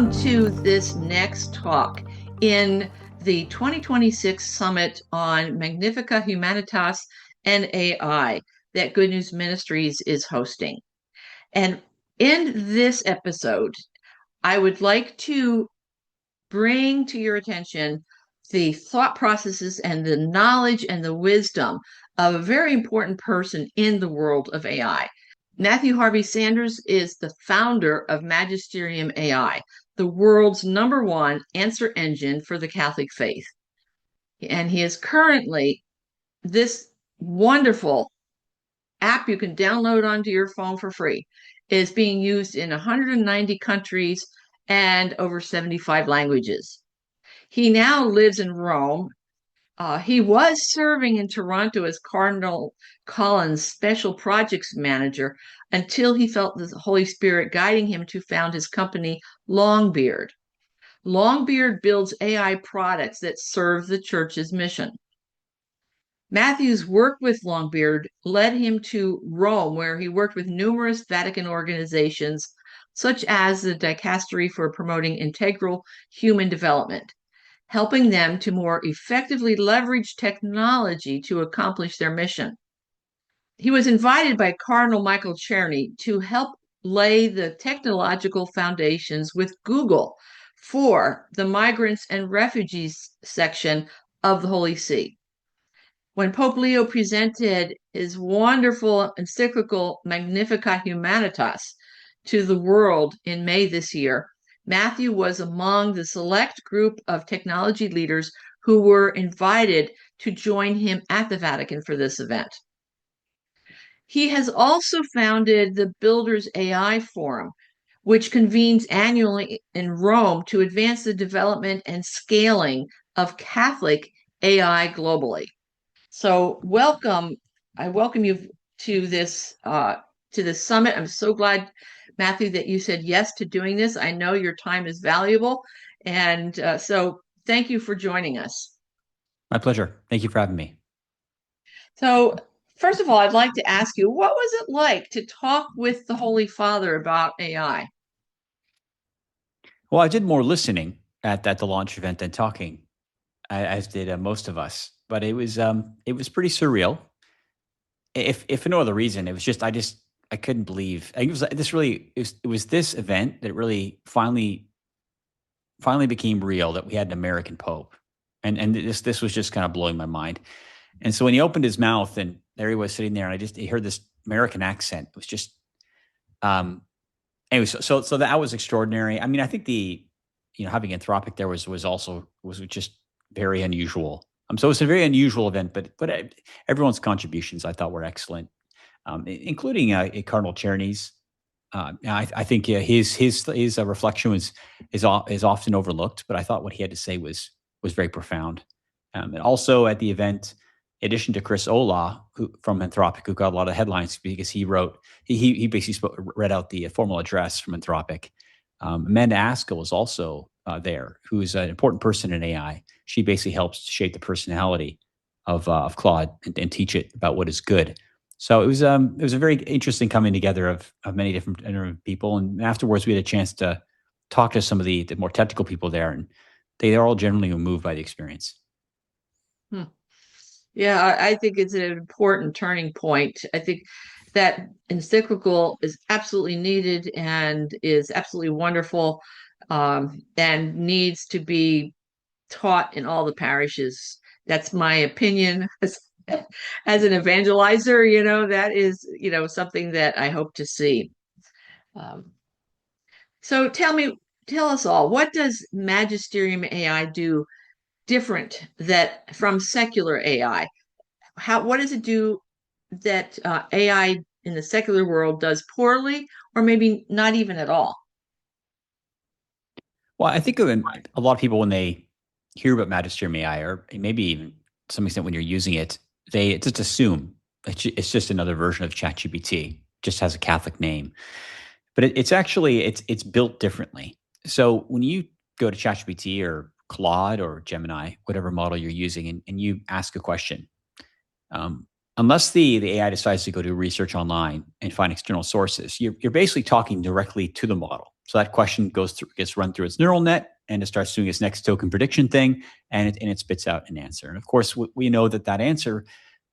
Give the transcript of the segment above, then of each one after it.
Welcome to this next talk in the 2026 Summit on Magnifica Humanitas and AI that Good News Ministries is hosting. And in this episode, I would like to bring to your attention the thought processes and the knowledge and the wisdom of a very important person in the world of AI. Matthew Harvey Sanders is the founder of Magisterium AI, the world's #1 answer engine for the Catholic faith. And he is currently this wonderful app you can download onto your phone for free is being used in 190 countries and over 75 languages. He now lives in Rome. He was serving in Toronto as Cardinal Collins' special projects manager until he felt the Holy Spirit guiding him to found his company, Longbeard. Longbeard builds AI products that serve the church's mission. Matthew's work with Longbeard led him to Rome, where he worked with numerous Vatican organizations, such as the Dicastery for Promoting Integral Human Development, helping them to more effectively leverage technology to accomplish their mission. He was invited by Cardinal Michael Czerny to help lay the technological foundations with Google for the migrants and refugees section of the Holy See. When Pope Leo presented his wonderful encyclical Magnifica Humanitas to the world in May this year, Matthew was among the select group of technology leaders who were invited to join him at the Vatican for this event. He has also founded the Builders AI Forum, which convenes annually in Rome to advance the development and scaling of Catholic AI globally. So I welcome you to this summit. I'm so glad, Matthew, that you said yes to doing this. I know your time is valuable. And so thank you for joining us. My pleasure. Thank you for having me. So first of all, I'd like to ask you, what was it like to talk with the Holy Father about AI? Well, I did more listening at the launch event than talking, as did most of us. But it was pretty surreal. If for no other reason, it was just I couldn't believe it was this event that really finally became real, that we had an American Pope, and this was just kind of blowing my mind. And so when he opened his mouth and there he was sitting there, and he heard this American accent. It was just anyway. So that was extraordinary. I mean, I think having Anthropic there was just very unusual. So it's a very unusual event, but everyone's contributions I thought were excellent, including Cardinal Czerny's. I think his reflection is often overlooked, but I thought what he had to say was very profound. And also at the event, in addition to Chris Olah, from Anthropic, who got a lot of headlines because he basically read out the formal address from Anthropic. Amanda Askell was also there, who is an important person in AI. She basically helps shape the personality of Claude and teach it about what is good. So it was a very interesting coming together of many different people. And afterwards, we had a chance to talk to some of the more technical people there, and they're all generally moved by the experience. Yeah, I think it's an important turning point. I think that encyclical is absolutely needed and is absolutely wonderful, and needs to be taught in all the parishes. That's my opinion as an evangelizer. That is, something that I hope to see. So tell us all, what does Magisterium AI do different from secular AI? What does it do that AI in the secular world does poorly, or maybe not even at all? Well, I think a lot of people, when they hear about Magisterium AI, or maybe even to some extent when you're using it, they just assume it's just another version of ChatGPT, just has a Catholic name. But it's built differently. So when you go to ChatGPT or Claude or Gemini, whatever model you're using, and you ask a question, unless the AI decides to go do research online and find external sources, you're basically talking directly to the model. So that question gets run through its neural net, and it starts doing its next token prediction thing, and it spits out an answer. And of course, we know that answer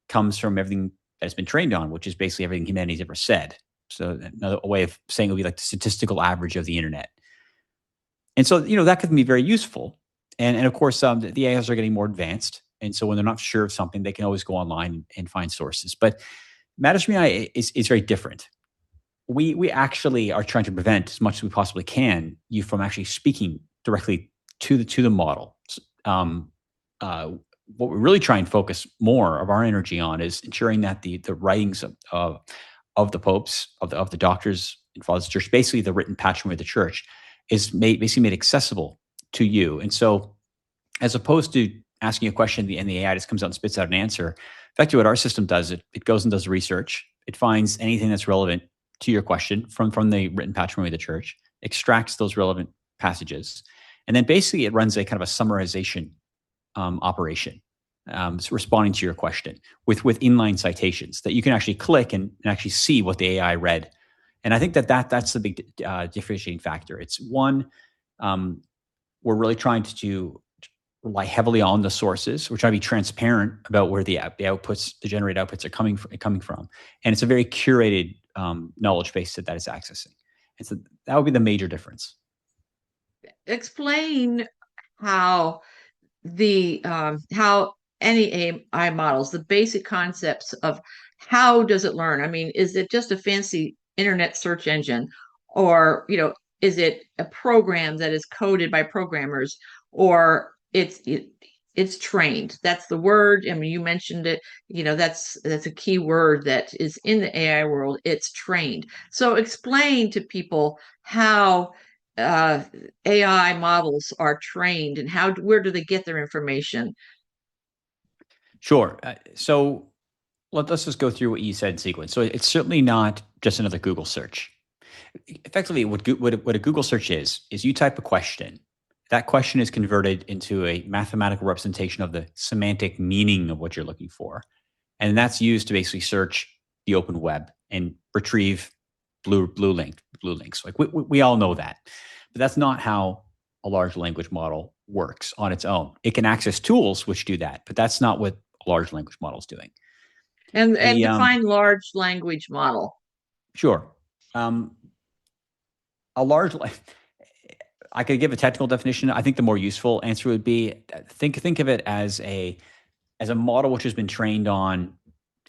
comes from everything that it's been trained on, which is basically everything humanity's ever said. So another way of saying it would be like the statistical average of the internet. And so, that could be very useful. And of course, the AIs are getting more advanced. And so when they're not sure of something, they can always go online and find sources. But Magisterium AI is very different. We actually are trying to prevent, as much as we possibly can, you from actually speaking directly to the model. Um, what we're really trying to focus more of our energy on is ensuring that the writings of the popes, of the doctors and fathers of the church, basically the written patrimony of the church, is basically made accessible to you. And so, as opposed to asking a question and the AI just comes out and spits out an answer, effectively what our system does, it goes and does research. It finds anything that's relevant to your question from the written patrimony of the church, extracts those relevant passages, and then basically it runs a kind of a summarization operation, responding to your question with inline citations that you can actually click and actually see what the AI read. And I think that's the big differentiating factor. It's one, we're really trying to rely heavily on the sources. We're trying to be transparent about where the outputs, the generated outputs are coming from. And it's a very curated knowledge base that is accessing. And so that would be the major difference. Explain how how any AI models, the basic concepts of how does it learn? I mean, is it just a fancy internet search engine, or is it a program that is coded by programmers, or it's trained? That's the word. I mean, you mentioned it. That's a key word that is in the AI world. It's trained. So explain to people how AI models are trained, and where do they get their information? Sure. So let's just go through what you said in sequence. So it's certainly not just another Google search. Effectively, what a Google search is you type a question. That question is converted into a mathematical representation of the semantic meaning of what you're looking for. And that's used to basically search the open web and retrieve blue links. Like we all know that. But that's not how a large language model works on its own. It can access tools which do that, but that's not what a large language model is doing. And define large language model. Sure. A large, I could give a technical definition. I think the more useful answer would be think of it as a model which has been trained on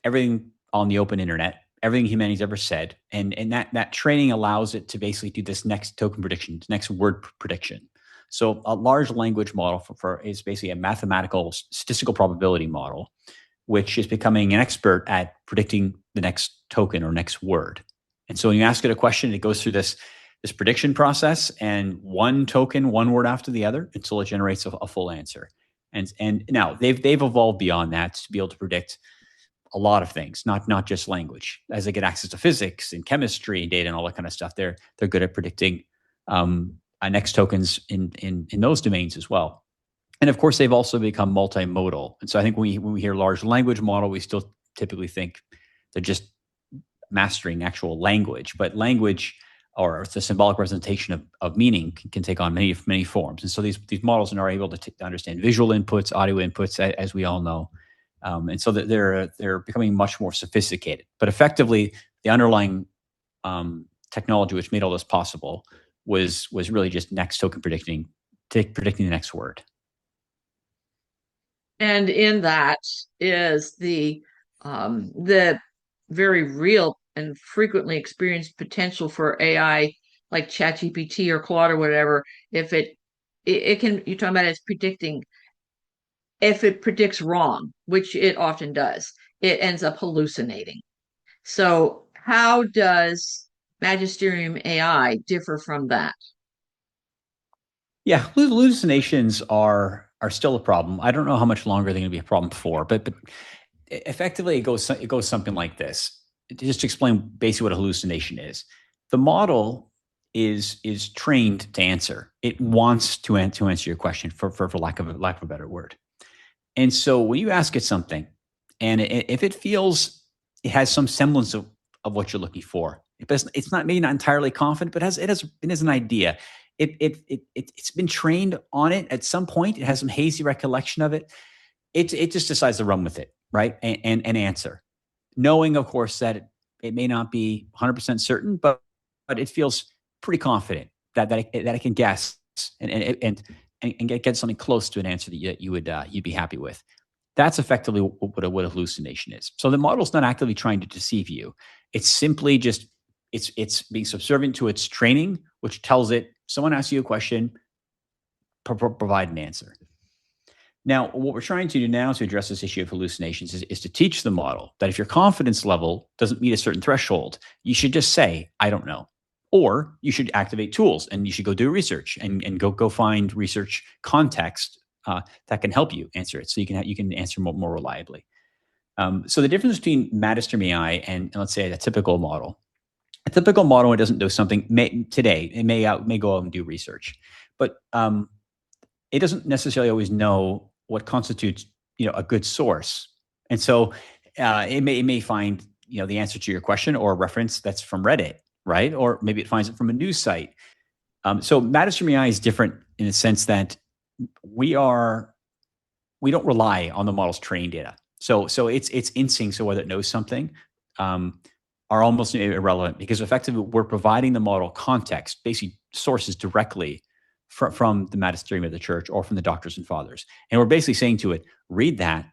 everything on the open internet, everything humanity's ever said, and that training allows it to basically do this next token prediction, next word prediction. So a large language model is basically a mathematical statistical probability model, which is becoming an expert at predicting the next token or next word. And so when you ask it a question, it goes through this prediction process, and one token, one word after the other, until it generates a full answer. And now they've evolved beyond that to be able to predict a lot of things, not just language. As they get access to physics and chemistry and data and all that kind of stuff, they're good at predicting next tokens in those domains as well. And of course, they've also become multimodal. And so I think when we hear large language model, we still typically think they're just mastering actual language. But language, or the symbolic representation of meaning, can take on many forms. And so these models are able to understand visual inputs, audio inputs, as we all know. And so that they're becoming much more sophisticated. But effectively, the underlying technology which made all this possible was really just next token predicting the next word. And in that is the very real and frequently experienced potential for AI, like ChatGPT or Claude or whatever. If it can, you're talking about it's predicting. If it predicts wrong, which it often does, it ends up hallucinating. So how does Magisterium AI differ from that? Yeah, hallucinations are still a problem. I don't know how much longer they're going to be a problem for, but effectively it goes something like this. Just to explain basically what a hallucination is. The model is trained to answer. It wants to answer your question for lack of a better word. And so when you ask it something, and if it feels it has some semblance of what you're looking for, but it's not maybe not entirely confident, but it has an idea. It's been trained on it at some point. It has some hazy recollection of it. It just decides to run with it, right? And answer, knowing, of course, that it may not be 100% certain, but it feels pretty confident that it can guess and get something close to an answer that you'd be happy with. That's effectively what a hallucination is. So the model's not actively trying to deceive you. It's simply just it's being subservient to its training, which tells it someone asks you a question, provide an answer. Now, what we're trying to do now to address this issue of hallucinations is to teach the model that if your confidence level doesn't meet a certain threshold, you should just say, I don't know. Or you should activate tools and you should go do research and go find research context that can help you answer it, so you can answer more reliably. So the difference between Magisterium AI and let's say a typical model, when it doesn't do something today, it may go out and do research, but it doesn't necessarily always know what constitutes a good source, and so it may find the answer to your question or a reference that's from Reddit, right? Or maybe it finds it from a news site. So Magisterium AI is different in the sense that we don't rely on the model's training data. So its instincts, so whether it knows something, are almost irrelevant, because effectively we're providing the model context, basically sources directly from the magisterium of the church or from the doctors and fathers, and we're basically saying to it, read that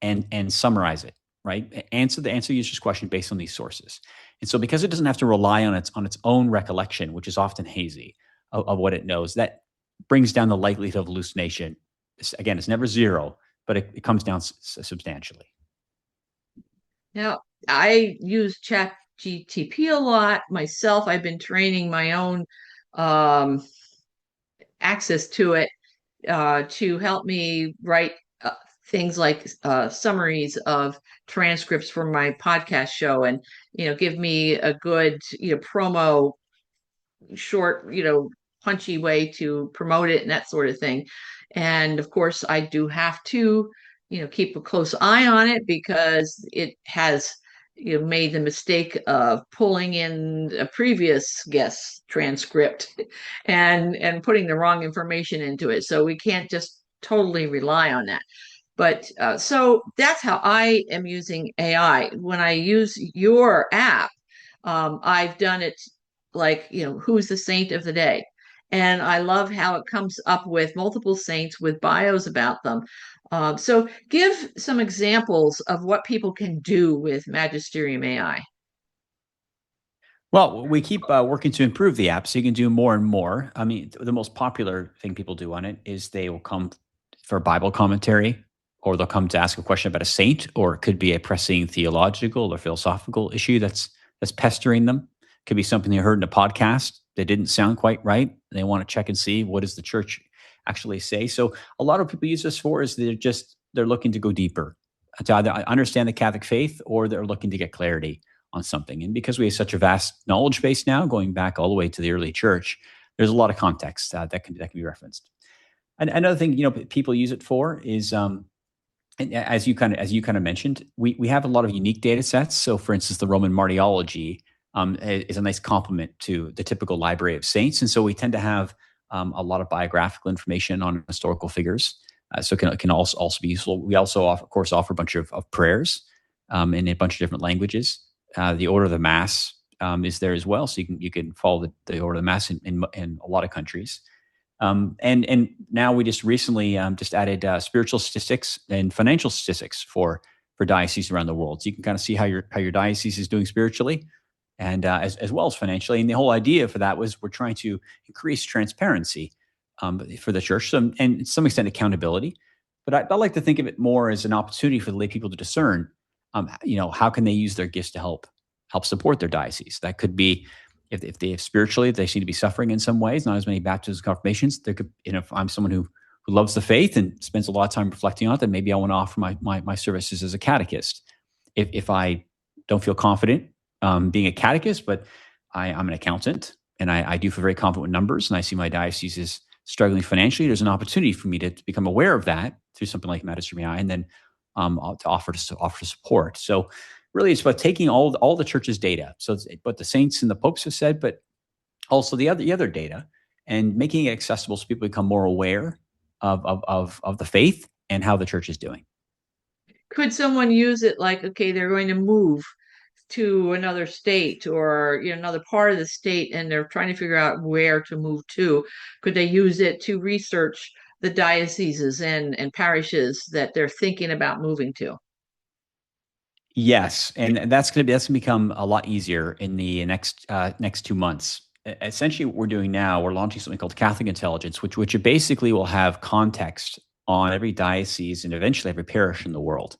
and summarize it, right? Answer the user's question based on these sources. And so because it doesn't have to rely on its own recollection, which is often hazy, of what it knows, that brings down the likelihood of hallucination. Again, it's never zero, but it comes down substantially. Now, I use ChatGPT a lot myself. I've been training my own access to it to help me write things like summaries of transcripts for my podcast show, and give me a good promo, short, punchy way to promote it and that sort of thing. And of course, I do have to keep a close eye on it, because it has made the mistake of pulling in a previous guest transcript and putting the wrong information into it. So we can't just totally rely on that. But so that's how I am using AI. When I use your app, I've done it like, who's the saint of the day? And I love how it comes up with multiple saints with bios about them. So give some examples of what people can do with Magisterium AI. Well, we keep working to improve the app so you can do more and more. I mean, the most popular thing people do on it is they will come for Bible commentary, or they'll come to ask a question about a saint, or it could be a pressing theological or philosophical issue that's pestering them. It could be something they heard in a podcast that didn't sound quite right. They want to check and see, what does the church actually say? So a lot of people use this for is they're looking to go deeper, to either understand the Catholic faith, or they're looking to get clarity on something. And because we have such a vast knowledge base now, going back all the way to the early church, there's a lot of context that can be referenced. And another thing people use it for is, and as you kind of mentioned, we have a lot of unique data sets. So, for instance, the Roman Martyrology is a nice complement to the typical library of saints, and so we tend to have a lot of biographical information on historical figures. So it can also be useful. We also offer a bunch of prayers in a bunch of different languages. The order of the Mass is there as well, so you can follow the order of the Mass in a lot of countries. And now we just recently just added spiritual statistics and financial statistics for dioceses around the world, so you can kind of see how your diocese is doing spiritually, and as well as financially. And the whole idea for that was we're trying to increase transparency for the church, and to some extent accountability. But I like to think of it more as an opportunity for the lay people to discern, how can they use their gifts to help support their diocese. That could be if they spiritually, they seem to be suffering in some ways, not as many baptisms, confirmations. There could, if I'm someone who loves the faith and spends a lot of time reflecting on it, then maybe I want to offer my services as a catechist. If I don't feel confident being a catechist, but I'm an accountant and I do feel very confident with numbers, and I see my diocese is struggling financially, there's an opportunity for me to become aware of that through something like Magisterium AI, and then to offer support. So really it's about taking all the church's data. So it's what the saints and the popes have said, but also the other data, and making it accessible so people become more aware of the faith and how the church is doing. Could someone use it like, okay, they're going to move to another state or another part of the state, and they're trying to figure out where to move to? Could they use it to research the dioceses and parishes that they're thinking about moving to? Yes, and that's going to become a lot easier in the next 2 months. Essentially, what we're doing now, we're launching something called Catholic Intelligence, which basically will have context on every diocese and eventually every parish in the world.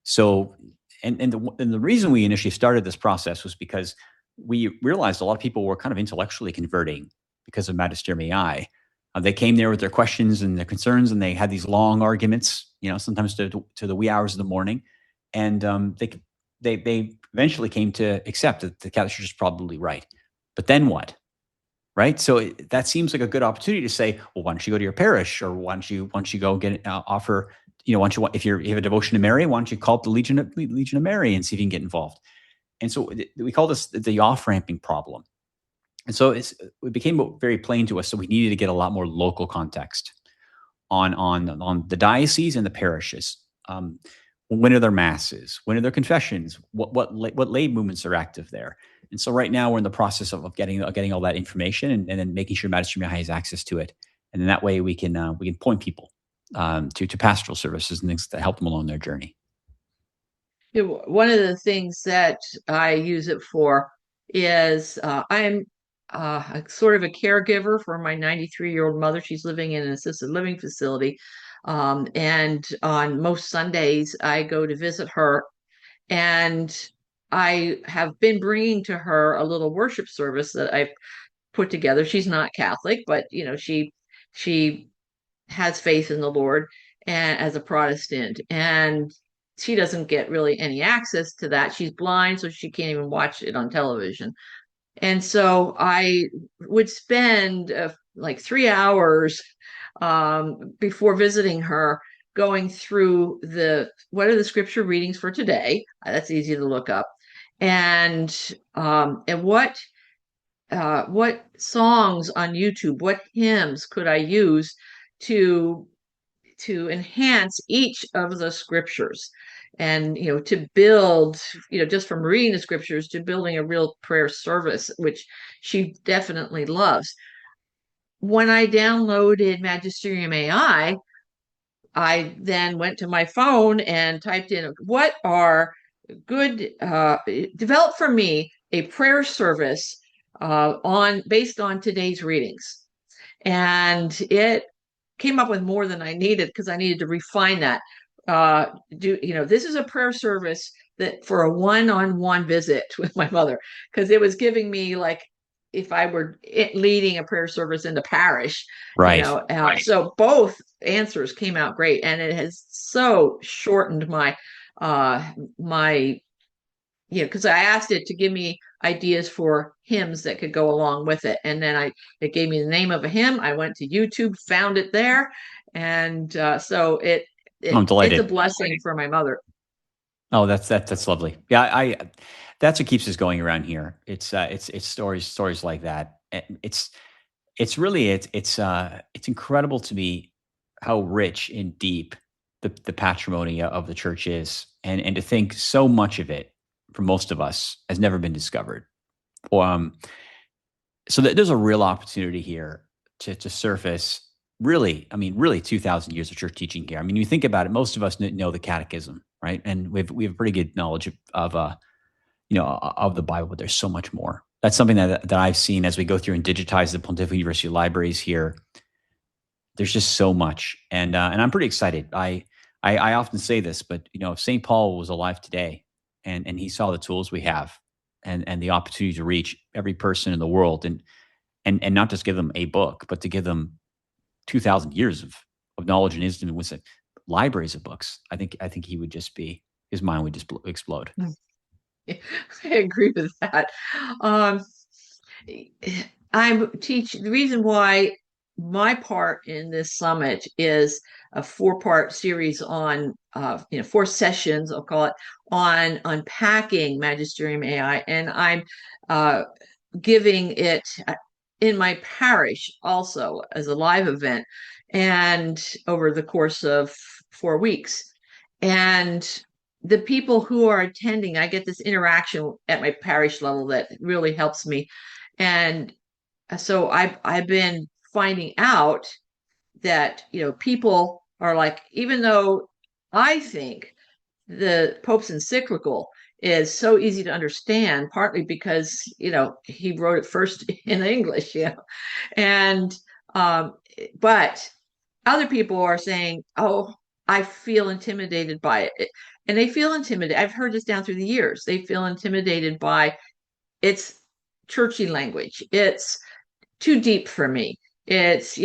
So, and the reason we initially started this process was because we realized a lot of people were kind of intellectually converting because of Magisterium AI. They came there with their questions and their concerns, and they had these long arguments, sometimes to the wee hours of the morning, and they eventually came to accept that the Catholic Church is probably right. But then what? Right? So that seems like a good opportunity to say, well, why don't you go to your parish, or why don't you go get offer, why don't you, if you have a devotion to Mary, why don't you call up the Legion of Mary and see if you can get involved? And so we call this the off ramping problem. And so it became very plain to us. So we needed to get a lot more local context on the diocese and the parishes. When are their masses? When are their confessions? What lay movements are active there? And so right now we're in the process of getting all that information, and then making sure Magisterium AI has access to it. And in that way we can point people to pastoral services and things that help them along their journey. One of the things that I use it for is I'm sort of a caregiver for my 93-year-old mother. She's living in an assisted living facility. And on most Sundays, I go to visit her. And I have been bringing to her a little worship service that I've put together. She's not Catholic, but she has faith in the Lord, and as a Protestant, and she doesn't get really any access to that. She's blind, so she can't even watch it on television. And so I would spend like 3 hours before visiting her, going through what are the scripture readings for today. That's easy to look up, and what songs on YouTube, what hymns could I use to enhance each of the scriptures, and to build, just from reading the scriptures to building a real prayer service, which she definitely loves. When I downloaded Magisterium AI, I then went to my phone and typed in, what are good, develop for me a prayer service based on today's readings. And it came up with more than I needed, because I needed to refine that. This is a prayer service that for a one-on-one visit with my mother, because it was giving me like if I were leading a prayer service in the parish, Right. So both answers came out great, and it has so shortened my because I asked it to give me ideas for hymns that could go along with it, and then it gave me the name of a hymn. I went to YouTube, found it there, and so I'm it's a delighted. blessing for my mother. Oh, that's lovely. Yeah, that's what keeps us going around here. It's stories like that. It's incredible to me how rich and deep the patrimony of the church is, and to think so much of it, for most of us, has never been discovered. Um, so there's a real opportunity here to surface. Really, I mean, really, 2,000 years of church teaching here. I mean, you think about it, most of us know the Catechism, right? And we have pretty good knowledge of the Bible, but there's so much more. That's something that I've seen as we go through and digitize the Pontifical University libraries here. There's just so much, and I'm pretty excited. I often say this, but if St. Paul was alive today, and he saw the tools we have, and the opportunity to reach every person in the world, and not just give them a book, but to give them 2,000 years of knowledge and wisdom with libraries of books, I think he would just be, his mind would just explode. I agree with that. um, I'm teach The reason why my part in this summit is a 4-part series on, 4 sessions, I'll call it, on unpacking Magisterium AI, and I'm uh, giving it in my parish also as a live event, and over the course of 4 weeks. And the people who are attending, I get this interaction at my parish level that really helps me. And so I've been finding out that people are like, even though I think the Pope's encyclical is so easy to understand, partly because he wrote it first in English, and but other people are saying, "Oh, I feel intimidated by it," and they feel intimidated. I've heard this down through the years. They feel intimidated by its churchy language. It's too deep for me. It's,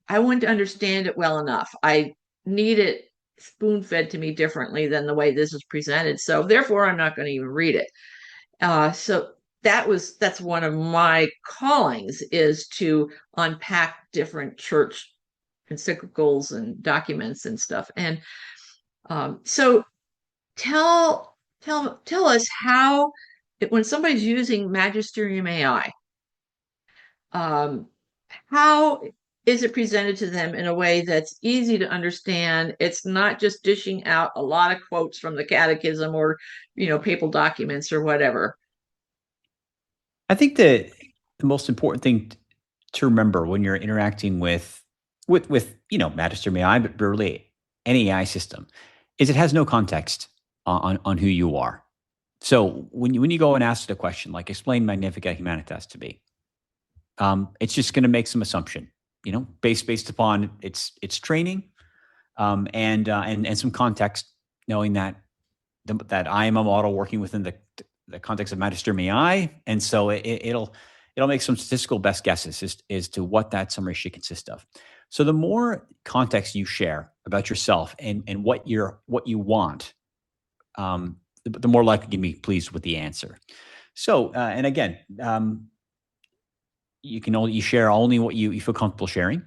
I wouldn't understand it well enough. I need it spoon fed to me differently than the way this is presented. So therefore, I'm not going to even read it. So that's one of my callings, is to unpack different church encyclicals and documents and stuff. And so tell us how, when somebody's using Magisterium AI, um, how is it presented to them in a way that's easy to understand? It's not just dishing out a lot of quotes from the catechism or, papal documents or whatever. I think the most important thing to remember when you're interacting with Magisterium AI, but really any AI system, is it has no context on who you are. So when you go and ask the question, like, explain Magnifica Humanitas to me, it's just going to make some assumption, based upon its training, and some context, knowing that that I am a model working within the context of Magisterium AI, and so it'll make some statistical best guesses as to what that summary should consist of. So the more context you share about yourself and what you want, the more likely you can be pleased with the answer. So, and again, you share only what you feel comfortable sharing,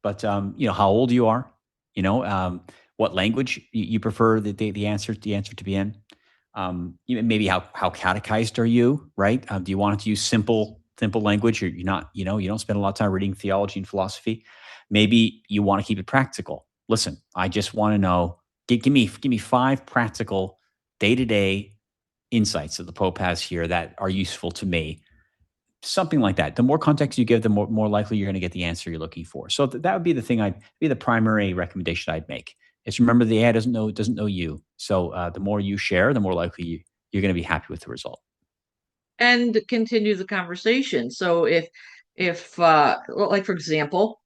but how old you are, what language you prefer the answer to be in. Maybe how catechized are you, right? Do you want to use simple language, or you're not, you don't spend a lot of time reading theology and philosophy. Maybe you want to keep it practical. Listen, I just want to know, give me 5 practical day-to-day insights that the Pope has here that are useful to me. Something like that. The more context you give, the more likely you're going to get the answer you're looking for. So that would be the thing the primary recommendation I'd make. Is remember, the AI doesn't know you. So the more you share, the more likely you're going to be happy with the result. And continue the conversation. So if like, for example,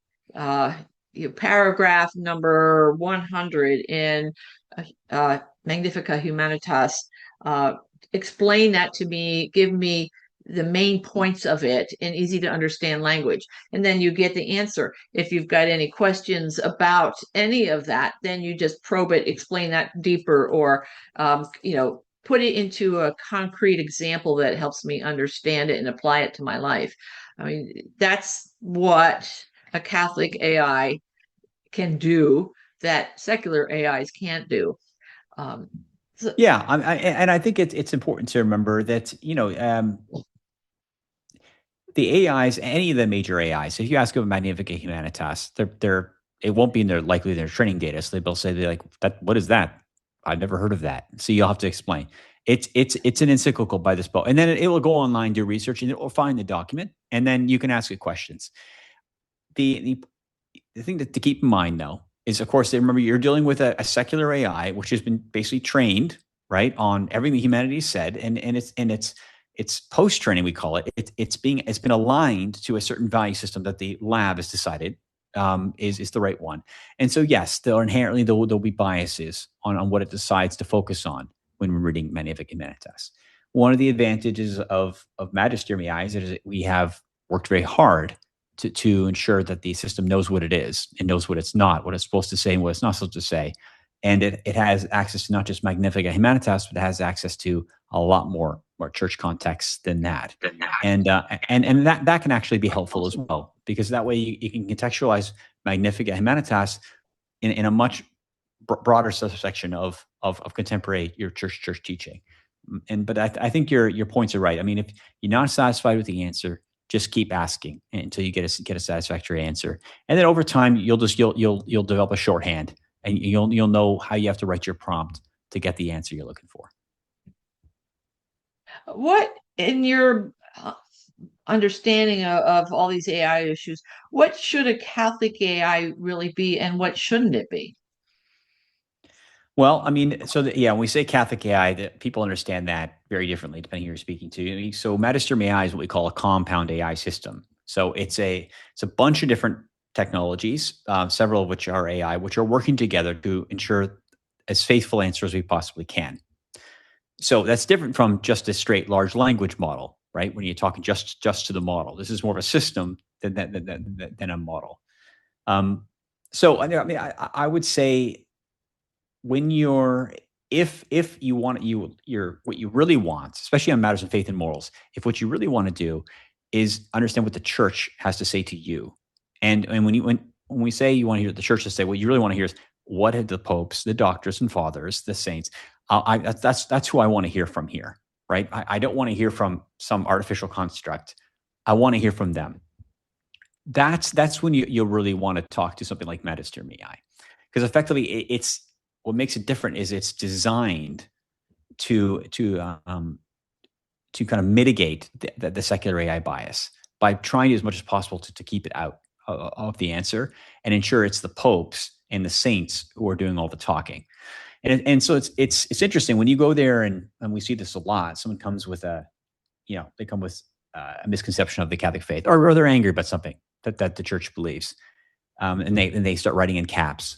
paragraph number 100 in Magnifica Humanitas, explain that to me, give me the main points of it in easy to understand language, and then you get the answer. If you've got any questions about any of that, then you just probe it, explain that deeper, or put it into a concrete example that helps me understand it and apply it to my life. I mean, that's what a Catholic AI can do that secular AIs can't do. Yeah, and I think it's important to remember that the AIs, any of the major AIs, if you ask about Magnifica Humanitas, it won't be in their training data. So they'll say, they're like, that, what is that? I've never heard of that. So you'll have to explain. It's an encyclical by this Pope, and then it will go online, do research, and it will find the document, and then you can ask it questions. The thing to keep in mind, though, is, of course, remember, you're dealing with a secular AI, which has been basically trained, right, on everything humanity said, and it's post training, we call it. It's been aligned to a certain value system that the lab has decided is the right one. And so, yes, there'll be biases on what it decides to focus on when we're reading Magnifica Humanitas. One of the advantages of Magisterium AI is that we have worked very hard to ensure that the system knows what it is and knows what it's not, what it's supposed to say and what it's not supposed to say. And it has access to not just Magnifica Humanitas, but it has access to a lot more more church context than that. And that can actually be helpful as well, because that way you can contextualize Magnifica Humanitas in a much broader subsection of contemporary your church teaching. But I think your points are right. I mean, if you're not satisfied with the answer, just keep asking until you get a satisfactory answer, and then over time you'll develop a shorthand, and you'll know how you have to write your prompt to get the answer you're looking for. What, in your understanding of all these AI issues, what should a Catholic AI really be, and what shouldn't it be? Well, I mean, when we say Catholic AI, that people understand that very differently depending who you're speaking to. I mean, so Magisterium AI is what we call a compound AI system. So it's a bunch of different technologies, several of which are AI, which are working together to ensure as faithful answers as we possibly can. So that's different from just a straight large language model, right? When you're talking just to the model, this is more of a system than a model. So I mean, I would say, when if you want what you really want, especially on matters of faith and morals, if what you really want to do is understand what the church has to say to you, and when we say you want to hear the church to say, what you really want to hear is, what have the popes, the doctors and fathers, the saints, that's who I want to hear from here, right? I don't want to hear from some artificial construct. I want to hear from them. That's when you'll really want to talk to something like Magisterium AI, because effectively it's what makes it different is it's designed to kind of mitigate the secular AI bias by trying as much as possible to keep it out of the answer and ensure it's the popes and the saints who are doing all the talking. And so it's interesting when you go there, and we see this a lot. Someone comes with they come with a misconception of the Catholic faith, or they're angry about something that the church believes, and they start writing in caps.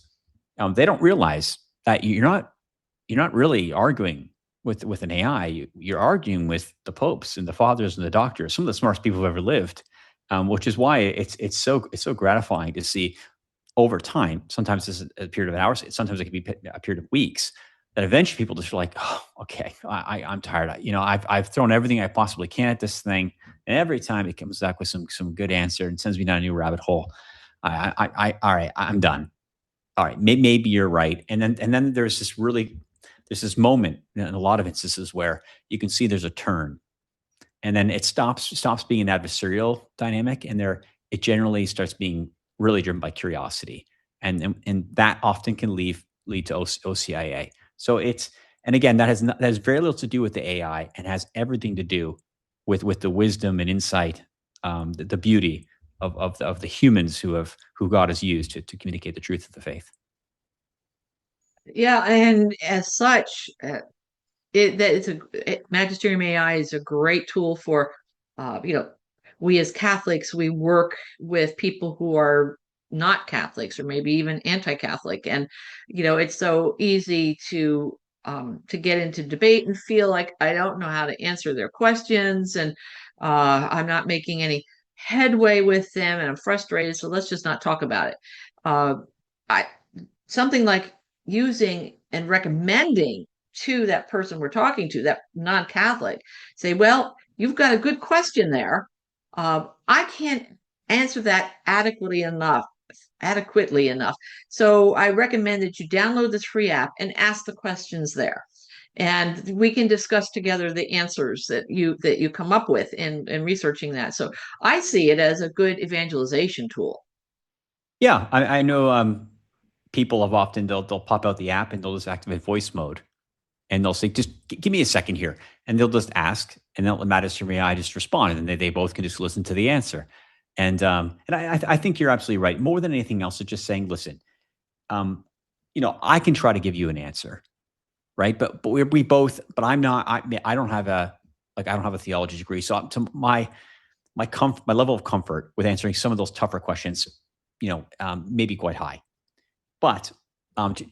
They don't realize that you're not really arguing with an AI. You're arguing with the popes and the fathers and the doctors, some of the smartest people who've ever lived, which is why it's so gratifying to see over time. Sometimes this is a period of hours. Sometimes it can be a period of weeks. That eventually people just are like, oh, okay, I'm tired. I've thrown everything I possibly can at this thing, and every time it comes back with some good answer and sends me down a new rabbit hole. All right, I'm done. All right, maybe you're right. And then there's this moment in a lot of instances where you can see there's a turn, and then it stops being an adversarial dynamic, and it generally starts being really driven by curiosity, and that often can lead to OCIA. So and again, that has very little to do with the AI, and has everything to do with the wisdom and insight, the beauty of the humans who God has used to communicate the truth of the faith. Yeah, and as such, Magisterium AI is a great tool for, we as Catholics, we work with people who are not Catholics, or maybe even anti-Catholic, and it's so easy to get into debate and feel like I don't know how to answer their questions, and I'm not making any headway with them, and I'm frustrated. So let's just not talk about it. I Something like using and recommending to that person we're talking to, that non-Catholic, say, well, you've got a good question there. I can't answer that adequately enough. So I recommend that you download this free app and ask the questions there. And we can discuss together the answers that you come up with in researching that. So I see it as a good evangelization tool. Yeah, I know people have often, they'll pop out the app and they'll just activate voice mode, and they'll say, just give me a second here. And they'll just ask, and they'll let Magisterium AI just respond. And they both can just listen to the answer. And I think you're absolutely right. More than anything else, it's just saying, listen, I can try to give you an answer, right? But we both, but I'm not, I don't have a theology degree. So to my level of comfort with answering some of those tougher questions, may be quite high. But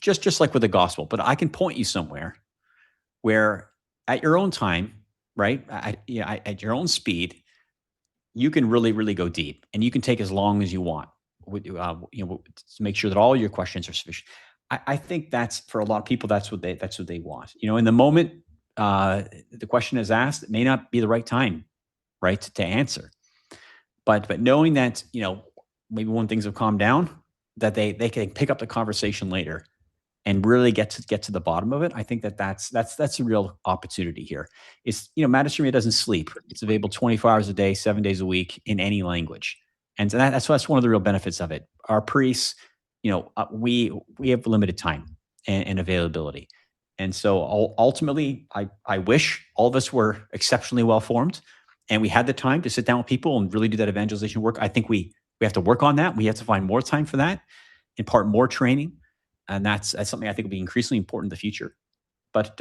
just like with the gospel, but I can point you somewhere where, at your own time, right, at your own speed, you can really, really go deep, and you can take as long as you want, to make sure that all your questions are sufficient. I think that's, for a lot of people, that's what they want. In the moment, the question is asked, it may not be the right time, right, to answer. But knowing that, maybe when things have calmed down, that they can pick up the conversation later and really get to the bottom of it. I think that's a real opportunity here. It's, Magisterium doesn't sleep. It's available 24 hours a day, 7 days a week in any language, and so that's one of the real benefits of it. Our priests, we have limited time and availability, and so ultimately, I wish all of us were exceptionally well formed, and we had the time to sit down with people and really do that evangelization work. I think we have to work on that. We have to find more time for that, impart more training. And that's something I think will be increasingly important in the future. But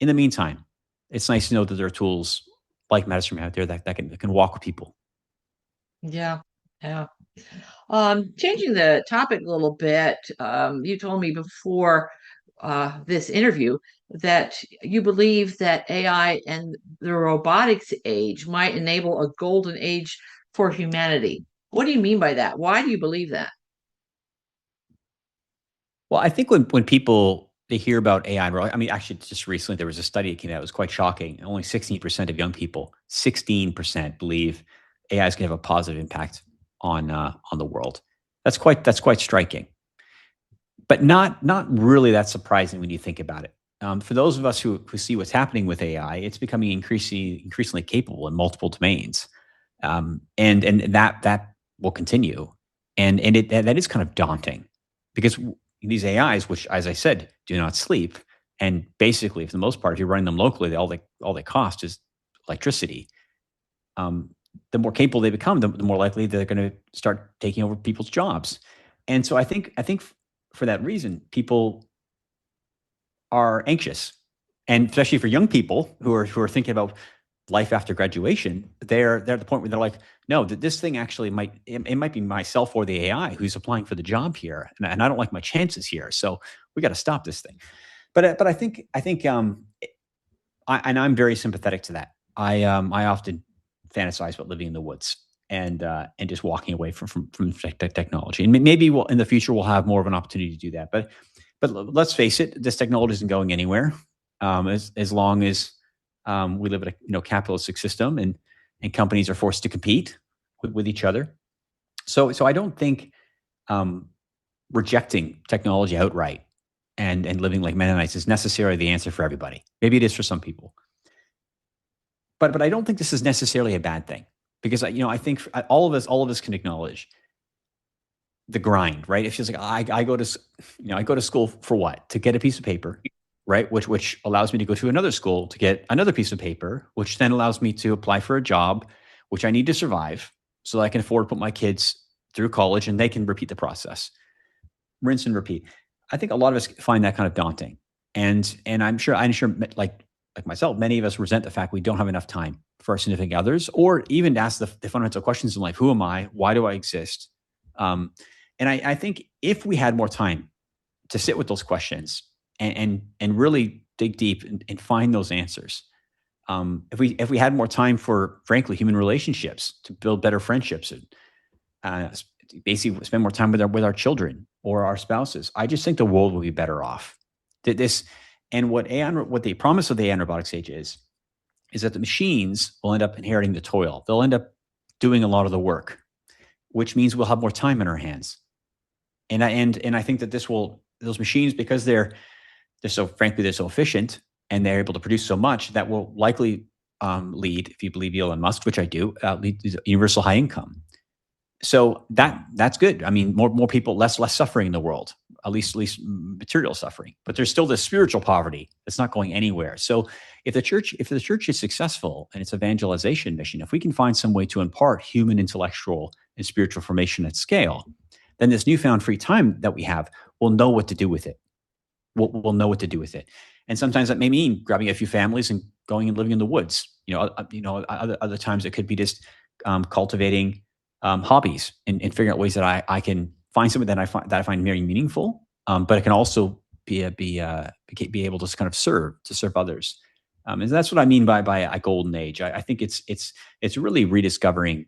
in the meantime, it's nice to know that there are tools like Magisterium out there that can walk with people. Yeah, yeah. Changing the topic a little bit, you told me before this interview that you believe that AI and the robotics age might enable a golden age for humanity. What do you mean by that? Why do you believe that? Well, I think when people they hear about AI, I mean, actually, just recently there was a study that came out. It was quite shocking. Only 16% of young people, 16% believe AI is going to have a positive impact on the world. That's quite striking, but not really that surprising when you think about it. For those of us who see what's happening with AI, it's becoming increasingly capable in multiple domains, and that will continue, and that is kind of daunting because these AIs, which, as I said, do not sleep, and basically, for the most part, if you're running them locally, all they cost is electricity. Um, the more capable they become, the more likely they're going to start taking over people's jobs, and so I think for that reason, people are anxious, and especially for young people who are thinking about life after graduation, they're at the point where they're like, no, this thing actually it might be myself or the AI who's applying for the job here, and I don't like my chances here. So we got to stop this thing. But I'm very sympathetic to that. I often fantasize about living in the woods and just walking away from technology. And maybe in the future we'll have more of an opportunity to do that. But let's face it, this technology isn't going anywhere. As long as we live in a capitalistic system and companies are forced to compete with each other. So I don't think rejecting technology outright and living like Mennonites is necessarily the answer for everybody. Maybe it is for some people, but I don't think this is necessarily a bad thing because I think all of us can acknowledge the grind, right? It feels like I go to school for what? To get a piece of paper, right? Which allows me to go to another school to get another piece of paper, which then allows me to apply for a job, which I need to survive, so that I can afford to put my kids through college and they can repeat the process, rinse and repeat. I think a lot of us find that kind of daunting, and I'm sure like myself, many of us resent the fact we don't have enough time for our significant others, or even to ask the fundamental questions in life: Who am I? Why do I exist? And I think if we had more time to sit with those questions and really dig deep and find those answers, if we had more time for, frankly, human relationships, to build better friendships, and basically spend more time with our children or our spouses, I just think the world will be better off. This and what the promise of the AI and robotics age is that the machines will end up inheriting the toil. They'll end up doing a lot of the work, which means we'll have more time in our hands. And I think that those machines, because they're so efficient and they're able to produce so much, that will likely lead, if you believe Elon Musk, which I do, lead to universal high income. So that's good. I mean, more people, less suffering in the world, at least material suffering. But there's still this spiritual poverty that's not going anywhere. So if the church is successful in its evangelization mission, if we can find some way to impart human intellectual and spiritual formation at scale, then this newfound free time that we have, we'll know what to do with it. We'll know what to do with it. And sometimes that may mean grabbing a few families and going and living in the woods. Other times it could be just cultivating hobbies and figuring out ways that I can find something that I find very meaningful, but it can also be able to kind of serve others. And that's what I mean by a golden age. I think it's really rediscovering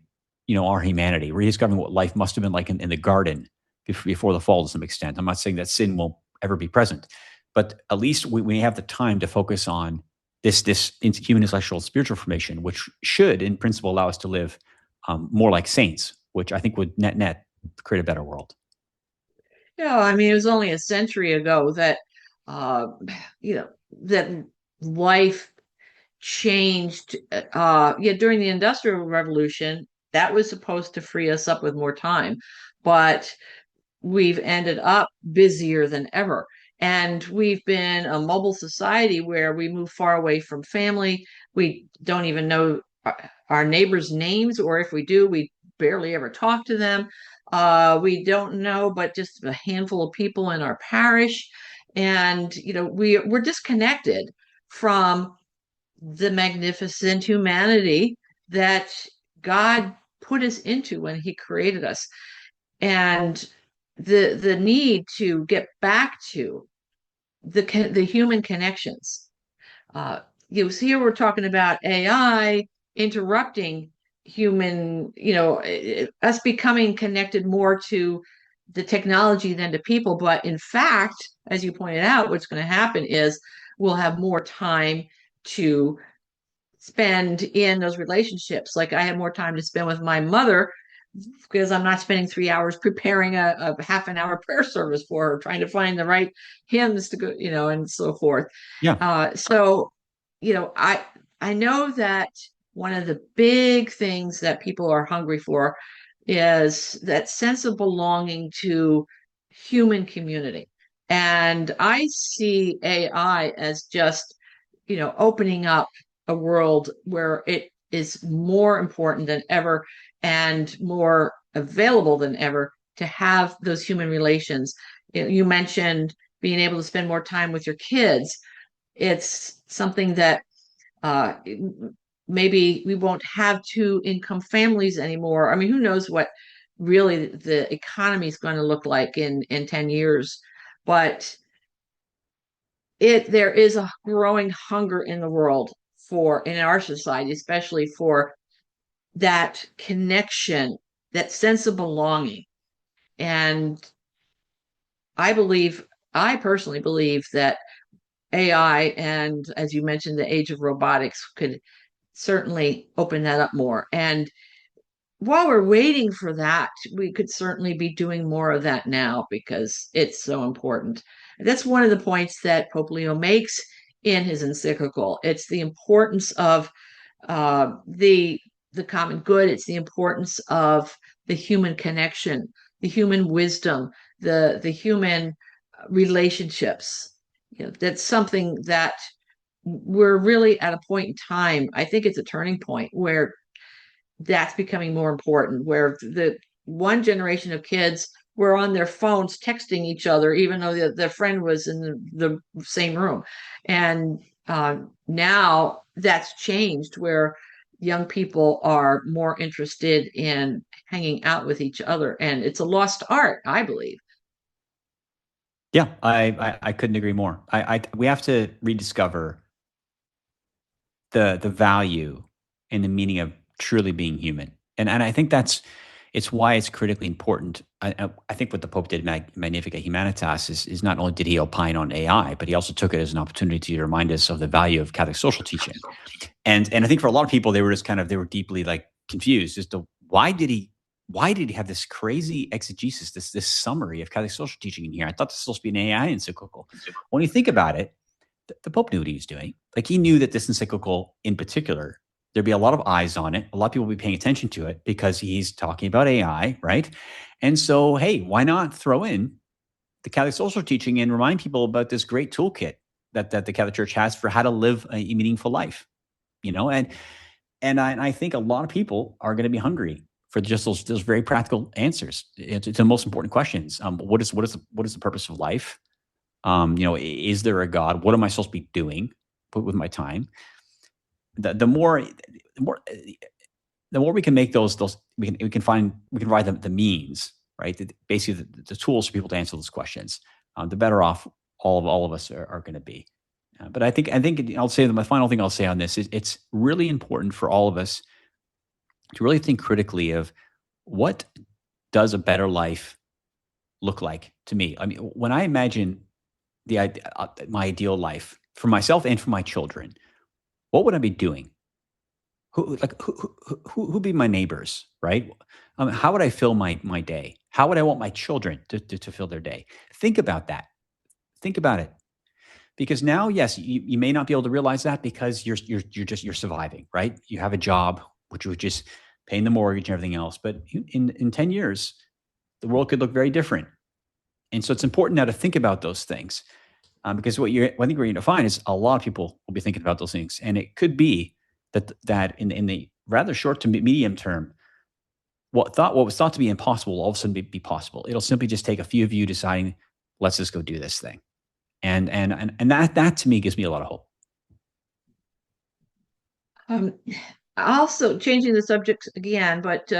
our humanity, rediscovering what life must have been like in the garden before the fall to some extent. I'm not saying that sin won't ever be present, but at least we have the time to focus on this human intellectual and spiritual formation, which should, in principle, allow us to live more like saints, which I think would net create a better world. Yeah, I mean, it was only a century ago that, uh, that life changed. Yeah, during the Industrial Revolution, that was supposed to free us up with more time, but we've ended up busier than ever. And we've been a mobile society where we move far away from family. We don't even know our neighbors' names, or if we do, we barely ever talk to them. We don't know but just a handful of people in our parish. And, we're disconnected from the magnificent humanity that God put us into when he created us. And the need to get back to the human connections. Uh, Here we're talking about AI interrupting human, us becoming connected more to the technology than to people. But in fact, as you pointed out, what's going to happen is we'll have more time to spend in those relationships. Like I have more time to spend with my mother because I'm not spending 3 hours preparing a half an hour prayer service for her, trying to find the right hymns to go, and so forth. Yeah. So, I know that one of the big things that people are hungry for is that sense of belonging to human community. And I see AI as just, opening up a world where it is more important than ever and more available than ever to have those human relations. You mentioned being able to spend more time with your kids. It's something that uh, maybe we won't have two income families anymore. I mean, who knows what really the economy is going to look like in 10 years. But there is a growing hunger in the world in our society, especially for that connection, that sense of belonging. And I believe, I personally believe that AI and, as you mentioned, the age of robotics could certainly open that up more. And while we're waiting for that, we could certainly be doing more of that now because it's so important. That's one of the points that Pope Leo makes in his encyclical. It's the importance of the common good. It's the importance of the human connection, the human wisdom, the human relationships. That's something that we're really at a point in time. I think it's a turning point where that's becoming more important, where the one generation of kids were on their phones texting each other, even though their friend was in the same room. And now that's changed, where young people are more interested in hanging out with each other. And it's a lost art, I believe. Yeah, I couldn't agree more. We have to rediscover the value and the meaning of truly being human, and I think it's why it's critically important. I think what the Pope did, Magnifica Humanitas, is not only did he opine on AI, but he also took it as an opportunity to remind us of the value of Catholic social teaching. And I think for a lot of people, they were deeply like confused as to why did he have this crazy exegesis, this summary of Catholic social teaching in here? I thought this was supposed to be an AI encyclical. When you think about it, the Pope knew what he was doing. Like he knew that this encyclical in particular, there'd be a lot of eyes on it. A lot of people would be paying attention to it because he's talking about AI, right? And so, hey, why not throw in the Catholic social teaching and remind people about this great toolkit that the Catholic Church has for how to live a meaningful life, and I think a lot of people are going to be hungry for just those very practical answers to the most important questions. What is the purpose of life? Is there a God? What am I supposed to be doing with my time? The more we can make those we can provide them the means, right? Basically, the tools for people to answer those questions. The better off all of us are going to be. But I think I'll say that my final thing I'll say on this is it's really important for all of us to really think critically of what does a better life look like to me. I mean, when I imagine my ideal life for myself and for my children, what would I be doing? Who be my neighbors, right? How would I fill my day? How would I want my children to fill their day? Think about that. Think about it. Because now, yes, you may not be able to realize that because you're surviving, right? You have a job, which was just paying the mortgage and everything else. But in 10 years, the world could look very different. And so it's important now to think about those things. Because what I think what you're going to find is a lot of people will be thinking about those things. And it could be that in the rather short to medium term, what was thought to be impossible will all of a sudden be possible. It'll simply just take a few of you deciding, let's just go do this thing. And that to me gives me a lot of hope. Um, Also, changing the subject again, but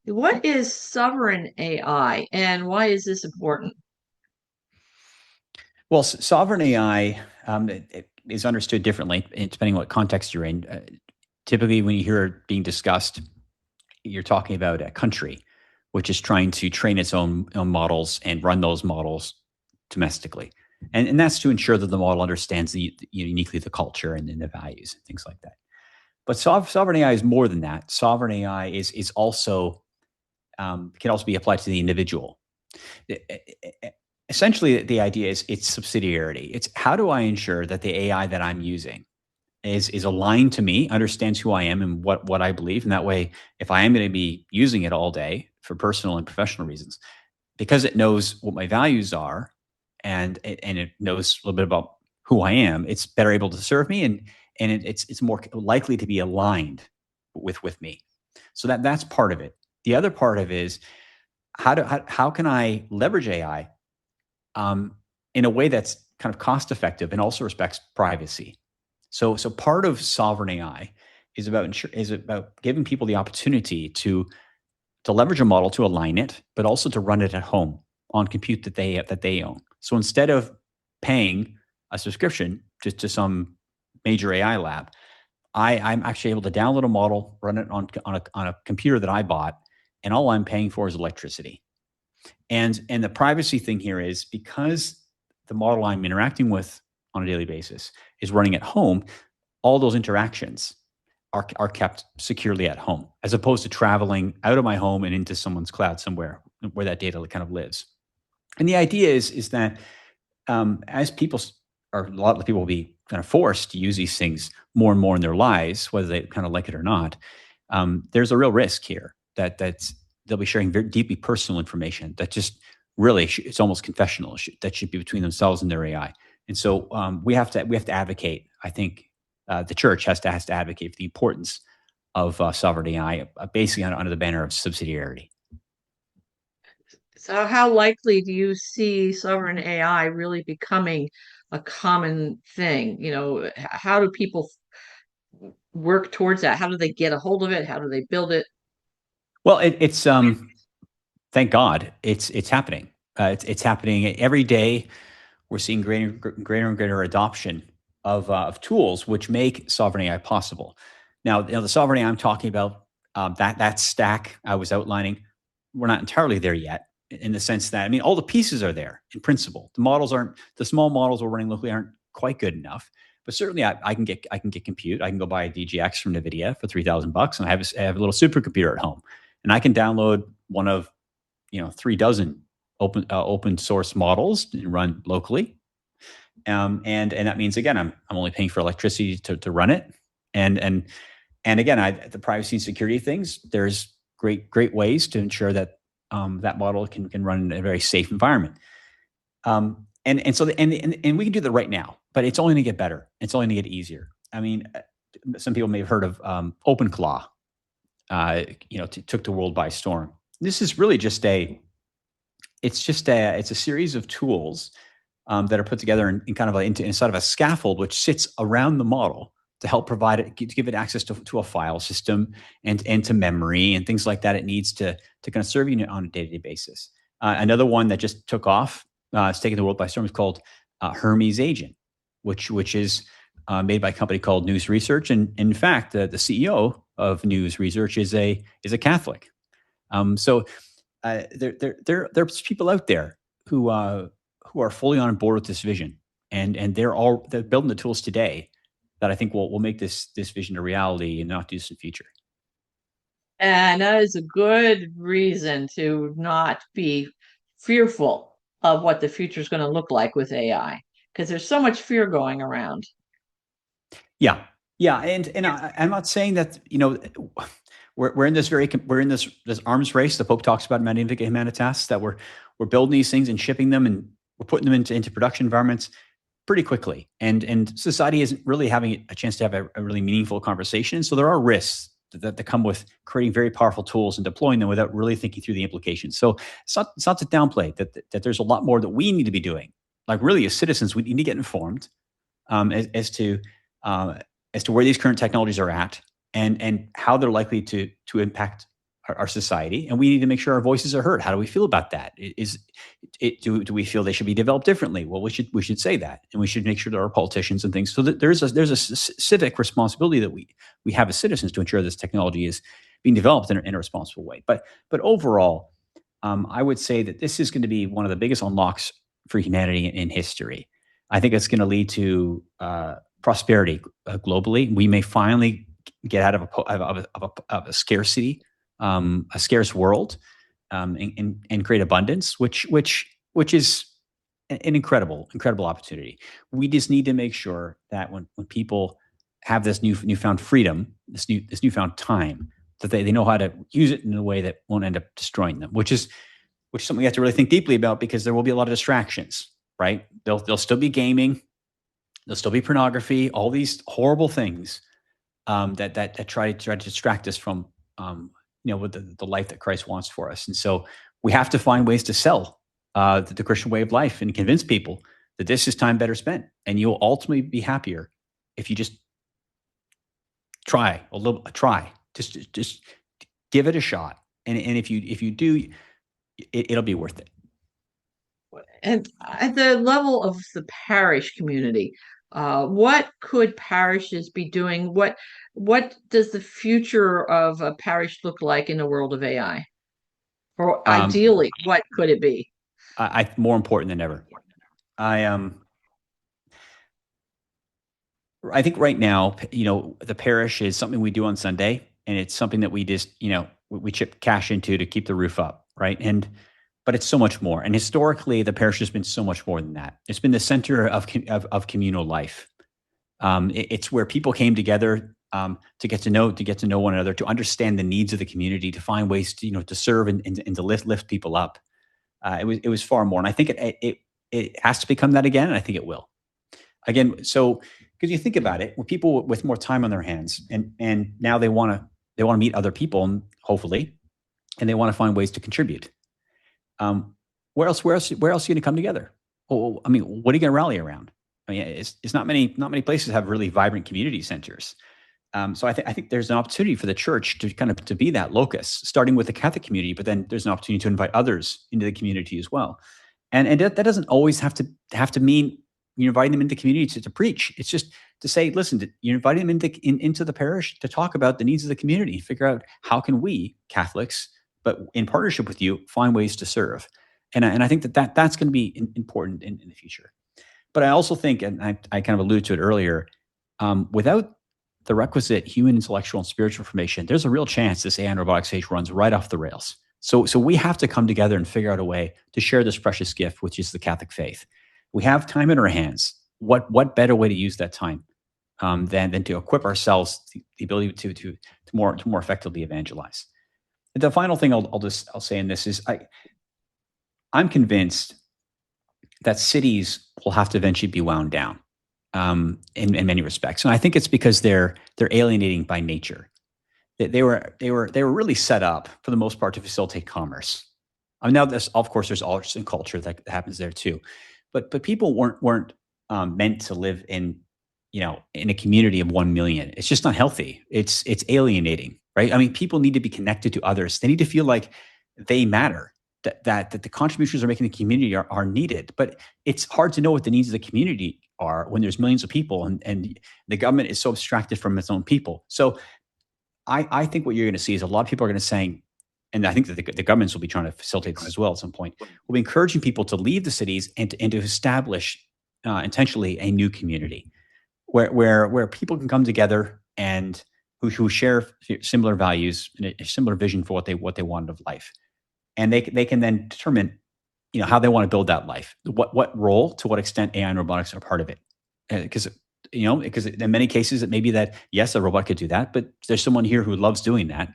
what is sovereign AI and why is this important? Well, sovereign AI it is understood differently depending on what context you're in. Typically, when you hear it being discussed, you're talking about a country which is trying to train its own models and run those models domestically. And that's to ensure that the model understands uniquely the culture and the values and things like that. But sovereign AI is more than that. Sovereign AI is also can also be applied to the individual. Essentially, the idea is it's subsidiarity. It's how do I ensure that the AI that I'm using is aligned to me, understands who I am and what I believe, and that way, if I am going to be using it all day for personal and professional reasons, because it knows what my values are, and it knows a little bit about who I am, it's better able to serve me, and it's more likely to be aligned with me. So that's part of it. The other part of it is how can I leverage AI in a way that's kind of cost effective and also respects privacy. So part of sovereign AI is about giving people the opportunity to leverage a model to align it, but also to run it at home on compute that they own. So instead of paying a subscription to some major AI lab, I'm actually able to download a model, run it on a computer that I bought, and all I'm paying for is electricity. And the privacy thing here is because the model I'm interacting with on a daily basis is running at home, all those interactions are kept securely at home, as opposed to traveling out of my home and into someone's cloud somewhere where that data kind of lives. And the idea is that as people or a lot of people will be kind of forced to use these things more and more in their lives, whether they kind of like it or not, there's a real risk here that they'll be sharing very deeply personal information that just really it's almost confessional that should be between themselves and their AI. And so we have to advocate. I think the church has to advocate for the importance of sovereign AI, basically under the banner of subsidiarity. So, how likely do you see sovereign AI really becoming a common thing? How do people work towards that? How do they get a hold of it? How do they build it? Well, it's thank God it's happening. It's happening every day. We're seeing greater and greater adoption of tools which make sovereign AI possible. Now, the sovereign AI I'm talking about, that stack I was outlining, we're not entirely there yet. In the sense that, I mean, all the pieces are there in principle. The small models we're running locally aren't quite good enough. But certainly, I can get compute. I can go buy a DGX from NVIDIA for $3,000, and I have a little supercomputer at home, and I can download one of 3 dozen open source models and run locally. And that means again, I'm only paying for electricity to run it, and again, the privacy and security things. There's great ways to ensure that that model can run in a very safe environment. And so and we can do that right now, but it's only going to get better. It's only going to get easier. I mean, some people may have heard of OpenClaw. Took the world by storm. This is really just it's a series of tools that are put together in kind of inside of a scaffold which sits around the model to help provide it, to give it access to a file system and to memory and things like that. It needs to kind of serve you on a day-to-day basis. Another one that just took off, it's taking the world by storm, is called Hermes Agent, which is made by a company called News Research, and in fact, the CEO of News Research is a Catholic. So there's people out there who are fully on board with this vision, and they're building the tools today that I think will make this vision a reality in the not too distant future. And that is a good reason to not be fearful of what the future is going to look like with AI, because there's so much fear going around. Yeah, yeah, and I'm not saying that we're in this arms race. The Pope talks about Magnifica Humanitas, that we're building these things and shipping them, and we're putting them into production environments pretty quickly, and society isn't really having a chance to have a really meaningful conversation. So there are risks that come with creating very powerful tools and deploying them without really thinking through the implications. So it's not to downplay that there's a lot more that we need to be doing. Like, really, as citizens, we need to get informed um, as, as to uh, as to where these current technologies are at, and how they're likely to impact our society. And we need to make sure our voices are heard. How do we feel about that? Do we feel they should be developed differently? Well, we should say that, and we should make sure that our politicians and things. So that there's a civic responsibility that we have as citizens to ensure this technology is being developed in a responsible way. But overall, I would say that this is going to be one of the biggest unlocks for humanity in history. I think it's going to lead to prosperity globally. We may finally get out of a scarcity, a scarce world, and create abundance, which is an incredible opportunity. We just need to make sure that when people have this newfound freedom, this newfound time, that they know how to use it in a way that won't end up destroying them, which is something we have to really think deeply about, because there will be a lot of distractions, right? There'll still be gaming, there'll still be pornography, all these horrible things that try to distract us from with the life that Christ wants for us. And so we have to find ways to sell the Christian way of life and convince people that this is time better spent, and you'll ultimately be happier if you just try a little. Just give it a shot, and if you do, it'll be worth it. And at the level of the parish community, what could parishes be doing? What does the future of a parish look like in the world of AI? Or ideally, what could it be? I more important than ever. I think right now, the parish is something we do on Sunday, and it's something that we just, we chip cash into to keep the roof up, right? But it's so much more. And historically, the parish has been so much more than that. It's been the center of communal life. It's where people came together to get to know one another, to understand the needs of the community, to find ways to to serve and to lift people up. It was far more, and I think it has to become that again, and I think it will. Again, so because you think about it, when people with more time on their hands, and now they want to meet other people, and hopefully, and they want to find ways to contribute. Where else are you going to come together? Oh, I mean, what are you going to rally around? I mean, it's not many places have really vibrant community centers. So I think there's an opportunity for the church to be that locus, starting with the Catholic community, but then there's an opportunity to invite others into the community as well. And that doesn't always have to mean you're inviting them into the community to preach. It's just to say, listen, you're inviting them into the parish to talk about the needs of the community, figure out how can we Catholics, but in partnership with you, find ways to serve. And I think that's going to be important in the future. But I also think, and I kind of alluded to it earlier, without the requisite human, intellectual, and spiritual formation, there's a real chance this AI and robotics age runs right off the rails. So we have to come together and figure out a way to share this precious gift, which is the Catholic faith. We have time in our hands. What better way to use that time than to equip ourselves the ability to more effectively evangelize? The final thing I'll say in this is I'm convinced that cities will have to eventually be wound down in many respects, and I think it's because they're alienating by nature. They were really set up for the most part to facilitate commerce. I mean, now of course there's arts and culture that happens there too, but people weren't meant to live in a community of 1 million. It's just not healthy. It's alienating, right? I mean, people need to be connected to others. They need to feel like they matter, that the contributions they're making in the community are needed. But it's hard to know what the needs of the community are when there's millions of people and the government is so abstracted from its own people. So I think what you're going to see is a lot of people are going to saying, and I think that the governments will be trying to facilitate this as well at some point, will be encouraging people to leave the cities and to establish intentionally a new community. where people can come together and who share similar values and a similar vision for what they want of life, and they can then determine, how they want to build that life, what role, to what extent AI and robotics are part of it, because in many cases it may be that yes, a robot could do that, but there's someone here who loves doing that.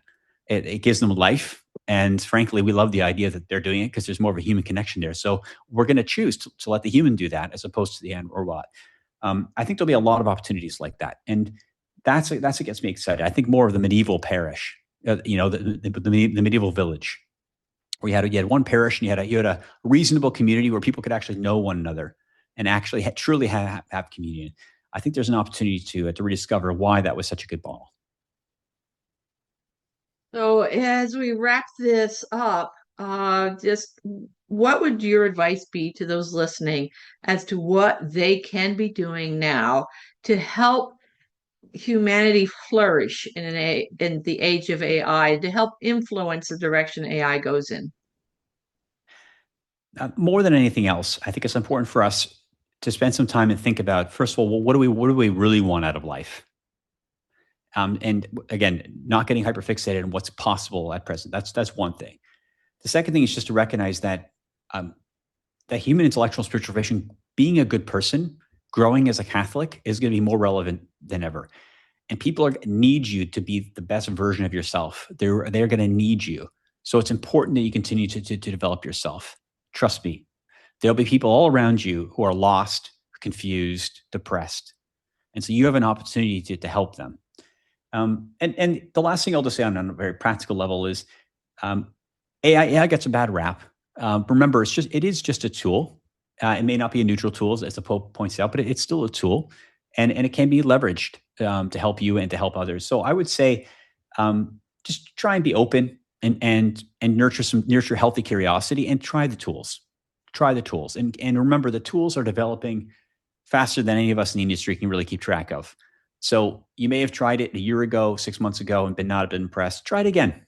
It gives them life, and frankly, we love the idea that they're doing it because there's more of a human connection there. So we're going to choose to let the human do that as opposed to the AI robot. I think there'll be a lot of opportunities like that, and that's what gets me excited. I think more of the medieval parish, the medieval village, where you had one parish and you had a reasonable community where people could actually know one another and actually truly have communion. I think there's an opportunity to rediscover why that was such a good model. So as we wrap this up, just what would your advice be to those listening as to what they can be doing now to help humanity flourish in the age of AI, to help influence the direction AI goes in? More than anything else, I think it's important for us to spend some time and think about, first of all, well, what do we really want out of life? And again, not getting hyperfixated on what's possible at present. That's one thing. The second thing is just to recognize that that human intellectual spiritual vision, being a good person, growing as a Catholic, is going to be more relevant than ever. And people need you to be the best version of yourself. They're going to need you. So it's important that you continue to develop yourself. Trust me, there'll be people all around you who are lost, confused, depressed. And so you have an opportunity to help them. And the last thing I'll just say on a very practical level is AI gets a bad rap. Remember, it is just a tool. It may not be a neutral tool, as the Pope points out, but it's still a tool, and it can be leveraged to help you and to help others. So I would say, just try and be open and nurture healthy curiosity and try the tools. Try the tools, and remember, the tools are developing faster than any of us in the industry can really keep track of. So you may have tried it a year ago, 6 months ago, and not been impressed. Try it again.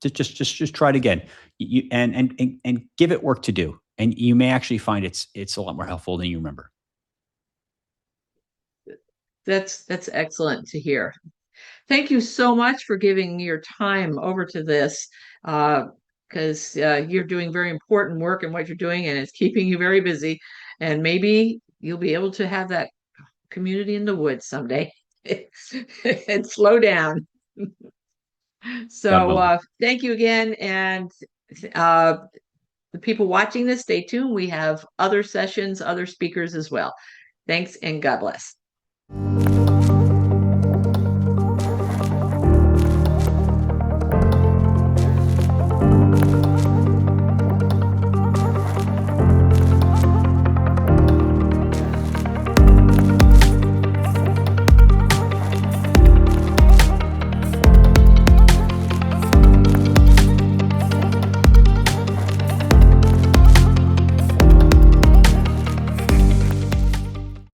Just try it again, and give it work to do, and you may actually find it's a lot more helpful than you remember. That's excellent to hear. Thank you so much for giving your time over to this, because you're doing very important work in what you're doing, and it's keeping you very busy. And maybe you'll be able to have that community in the woods someday and slow down. God So willing. thank you again. And uh, the people watching this, stay tuned. We have other sessions, other speakers as well. Thanks, and God bless.